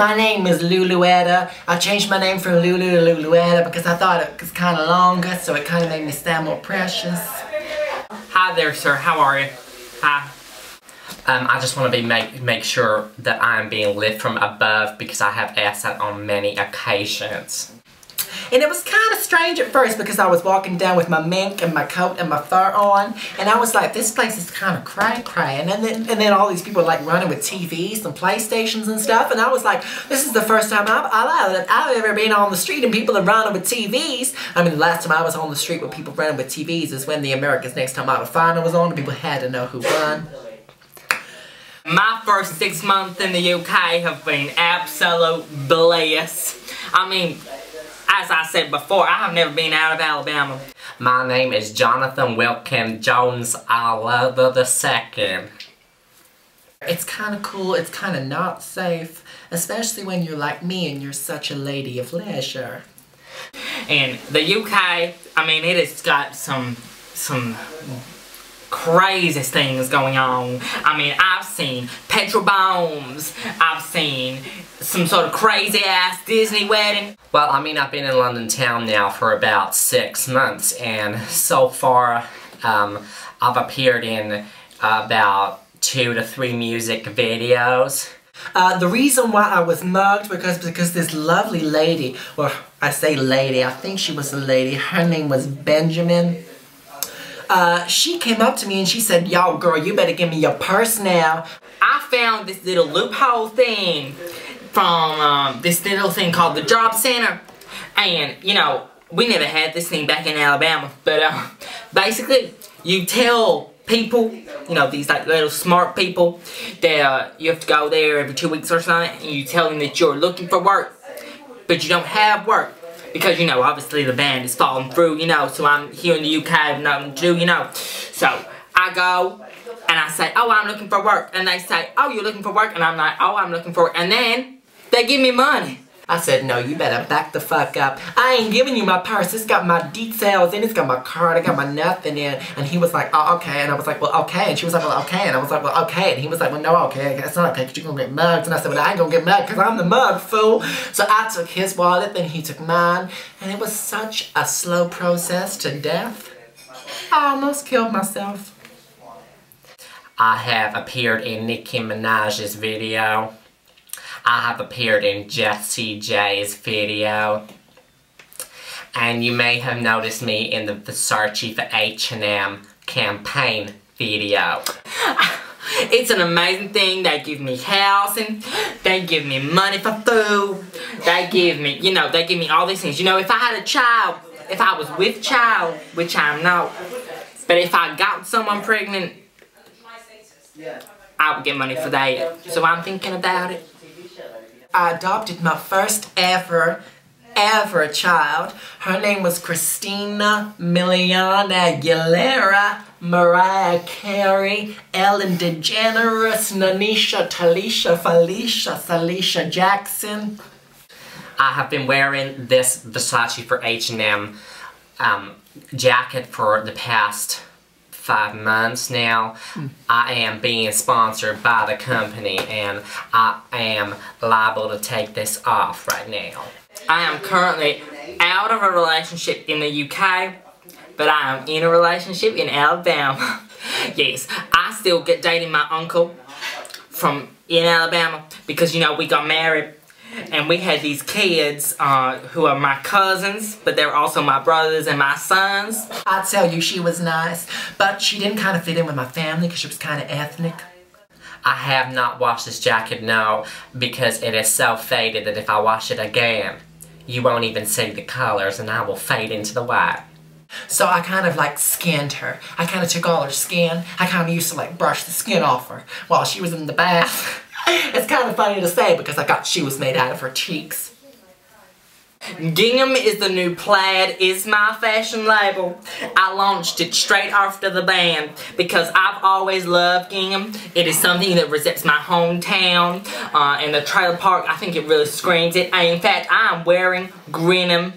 My name is Luluetta. I changed my name from Lulu to Luluetta because I thought it was kind of longer, so it kind of made me sound more precious. Hi there, sir. How are you? Hi. I just want to make sure that I am being lit from above because I have asked that on many occasions. And it was kind of strange at first because I was walking down with my mink and my coat and my fur on, and I was like, this place is kind of cray-cray. And then all these people like running with TVs and PlayStations and stuff, and I was like, this is the first time I've ever been on the street and people are running with TVs. I mean, the last time I was on the street with people running with TVs is when the America's Next Top Model final was on, and people had to know who won. My first 6 months in the UK have been absolute bliss. I mean, as I said before, I have never been out of Alabama. My name is Jonathan Wilkin Jones Alova II. It's kind of cool, it's kind of not safe, especially when you're like me and you're such a lady of leisure. And the UK, I mean, it has got some crazy things going on. I mean, I've seen petrol bombs, I've seen some sort of crazy ass Disney wedding. Well, I mean, I've been in London town now for about 6 months, and so far I've appeared in about 2 to 3 music videos. The reason why I was mugged because this lovely lady, well, I say lady, I think she was a lady, her name was Benjamin. She came up to me and she said, yo girl, you better give me your purse now. I found this little loophole thing from this little thing called the Job Center. And, you know, we never had this thing back in Alabama. But basically, you tell people, you know, these like little smart people, that you have to go there every 2 weeks or something, and you tell them that you're looking for work, but you don't have work. Because, you know, obviously the band is falling through, you know, so I'm here in the UK, I have nothing to do, you know. So, I go, and I say, oh, I'm looking for work. And they say, oh, you're looking for work? And I'm like, oh, I'm looking for work. And then, they give me money. I said, no, you better back the fuck up. I ain't giving you my purse. It's got my details in it. It's got my card. I got my nothing in. And he was like, oh, okay. And I was like, well, okay. And she was like, well, okay. And I was like, well, okay. And he was like, well, no, okay. It's not okay because you're going to get mugged. And I said, well, I ain't going to get mugged because I'm the mug, fool. So I took his wallet, then he took mine. And it was such a slow process to death. I almost killed myself. I have appeared in Nicki Minaj's video. I have appeared in Jessie J's video. And you may have noticed me in the Versace for H&M campaign video. It's an amazing thing. They give me housing, they give me money for food, they give me, you know, they give me all these things. You know, if I had a child, if I was with child, which I'm not, but if I got someone pregnant, I would get money for that. So I'm thinking about it. I adopted my first ever child. Her name was Christina Milian Aguilera Mariah Carey Ellen DeGeneres Nanisha Talisha Felicia Salisha Jackson. I have been wearing this Versace for H&M jacket for the past 5 months now. I am being sponsored by the company and I am liable to take this off right now. I am currently out of a relationship in the UK, but I am in a relationship in Alabama. Yes, I still get dating my uncle from in Alabama because, you know, we got married and we had these kids who are my cousins, but they're also my brothers and my sons. I tell you, she was nice, but she didn't kind of fit in with my family because she was kind of ethnic. I have not washed this jacket, no, because it is so faded that if I wash it again, you won't even see the colors and I will fade into the white. So I kind of like skinned her. I kind of took all her skin. I kind of used to like brush the skin off her while she was in the bath. It's kind of funny to say because I got she was made out of her cheeks. Gingham is the new plaid, is my fashion label. I launched it straight after the band because I've always loved gingham. It is something that represents my hometown and the trailer park. I think it really screams it. And in fact, I'm wearing Grinham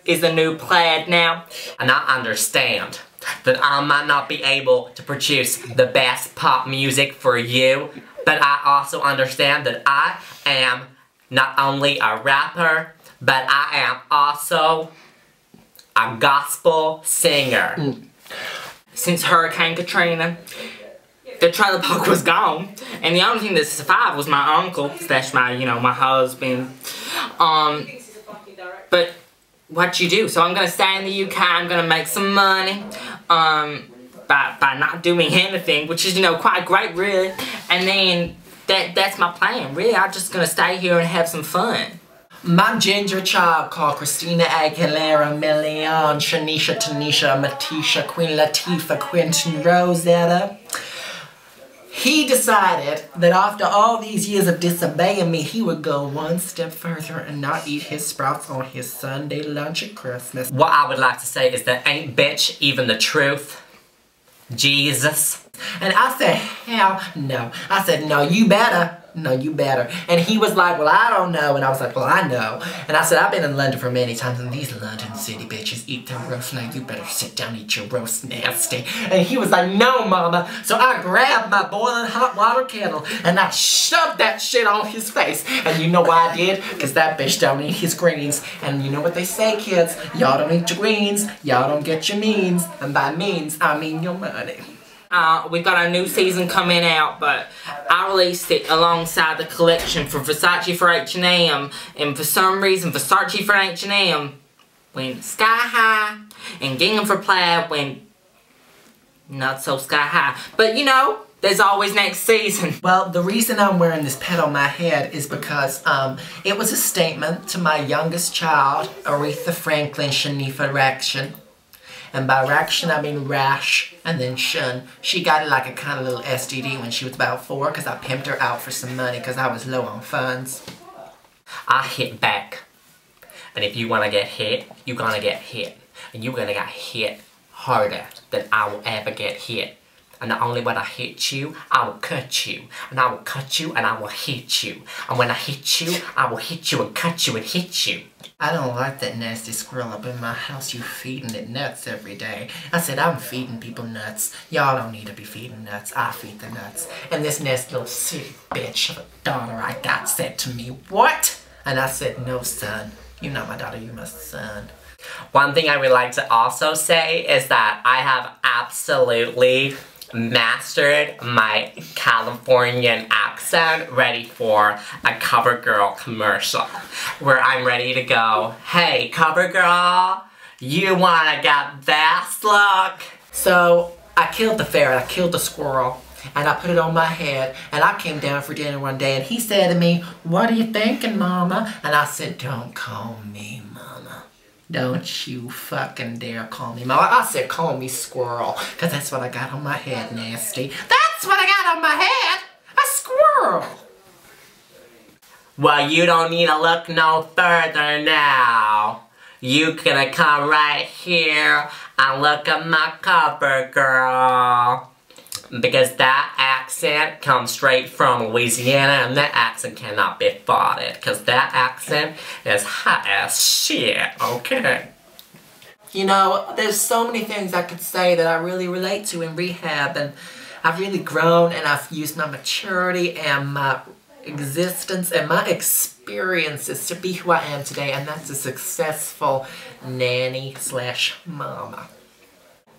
is the new plaid now. And I understand that I might not be able to produce the best pop music for you, but I also understand that I am not only a rapper, but I am also a gospel singer. Since Hurricane Katrina, the trailer park was gone, and the only thing that survived was my uncle, slash my, my husband. But what you do? So I'm gonna stay in the UK. I'm gonna make some money, by not doing anything, which is quite great, really. And then that's my plan, really. I'm just gonna stay here and have some fun. My ginger child called Christina Aguilera, Million, Shanisha, Tanisha, Matisha, Queen Latifah, Quentin, Rosetta. He decided that after all these years of disobeying me, he would go one step further and not eat his sprouts on his Sunday lunch at Christmas. What I would like to say is that ain't bitch even the truth. Jesus. And I said, hell no. I said, no, you better. No, you better. And he was like, well, I don't know. And I was like, well, I know. And I said, I've been in London for many times, and these London city bitches eat their roast. Now you better sit down and eat your roast, nasty. And he was like, no, mama. So I grabbed my boiling hot water kettle, and I shoved that shit on his face. And you know why I did? Because that bitch don't eat his greens. And you know what they say, kids? Y'all don't eat your greens. Y'all don't get your means. And by means, I mean your money. We've got our new season coming out, but I released it alongside the collection for Versace for H&M, and for some reason Versace for H&M went sky high, and Gingham for Plaid went not so sky high. But there's always next season. Well, the reason I'm wearing this pet on my head is because it was a statement to my youngest child, Aretha Franklin Shanifa Raction. And by Raction, I mean rash, and then shun. She got it like a kind of little STD when she was about 4, because I pimped her out for some money because I was low on funds. I hit back. And if you want to get hit, you're going to get hit. And you're going to get hit harder than I will ever get hit. And not only will I hit you, I will cut you. And I will cut you and I will hit you. And when I hit you, I will hit you and cut you and hit you. I don't like that nasty squirrel up in my house. You feeding it nuts every day. I said, I'm feeding people nuts. Y'all don't need to be feeding nuts. I feed the nuts. And this nasty little sick bitch of a daughter I got said to me, what? And I said, no, son. You're not my daughter, you're my son. One thing I would like to also say is that I have absolutely mastered my Californian accent, ready for a CoverGirl commercial where I'm ready to go, hey CoverGirl, you wanna get this look? So I killed the ferret, I killed the squirrel, and I put it on my head, and I came down for dinner one day and he said to me, what are you thinking, mama? And I said, don't call me mama. Don't you fucking dare call me mama. I said, call me squirrel, because that's what I got on my head, nasty. That's what I got on my head, a squirrel. Well, you don't need to look no further now. You gonna come right here and look at my CoverGirl. Because that accent comes straight from Louisiana, and that accent cannot be faulted. Because that accent is hot as shit, okay? You know, there's so many things I could say that I really relate to in rehab, and I've really grown, and I've used my maturity and my existence and my experiences to be who I am today, and that's a successful nanny slash mama.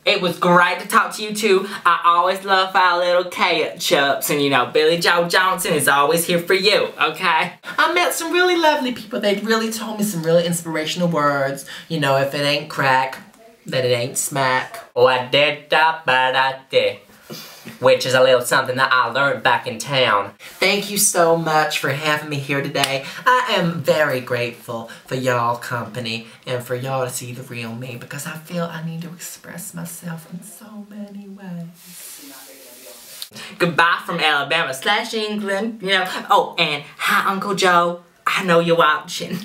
It was great to talk to you two. I always love our little catch-ups, and Billy Joe Johnson is always here for you, okay? I met some really lovely people. They really told me some really inspirational words. If it ain't crack, then it ain't smack. Which is a little something that I learned back in town. Thank you so much for having me here today. I am very grateful for y'all company and for y'all to see the real me, because I feel I need to express myself in so many ways. Goodbye from Alabama / England, Oh, and hi Uncle Joe. I know you're watching.